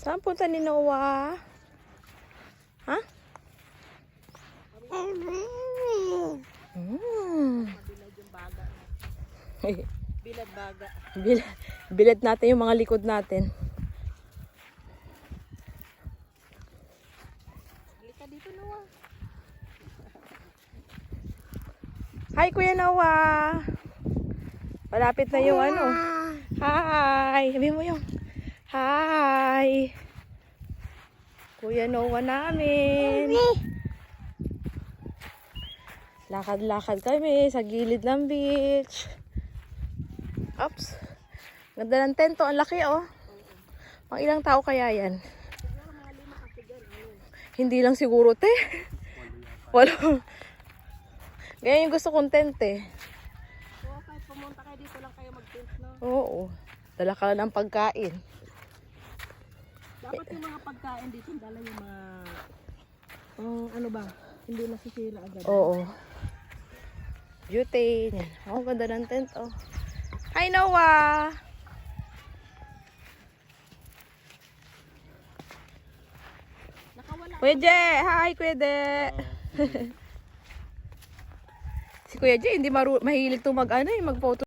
Saan punta ni Noah? Ha? Mabilad yung baga. Bilad baga. Bilad natin yung mga likod natin. Halika dito, Noah. Hi, Kuya Noah! Malapit na yung ano. Hi! Sabi mo yung hi! Kuya Noah namin. Lakad-lakad kami sa gilid ng beach. Oops. Ganda ng tento. Ang laki, oh. Pang ilang tao kaya yan? Siguro mga 5 kasi dyan. Hindi lang siguro, te. Wala. Ganyan yung gusto kong tent, eh. So, kahit pumunta kayo dito lang kayo mag-tent, no? Oo. Dala ka lang ng pagkain. Dapat yung mga pagkain dito, dala yung mga... ano ba? Hindi nasisira agad. Oo. Butane. Yan. Oh, ganda ng tent, oh. Hi, Noah! Nakawala. Kuya Je! Hi, Kuya De! Si Kuya Je, hindi mahilig to mag-photo.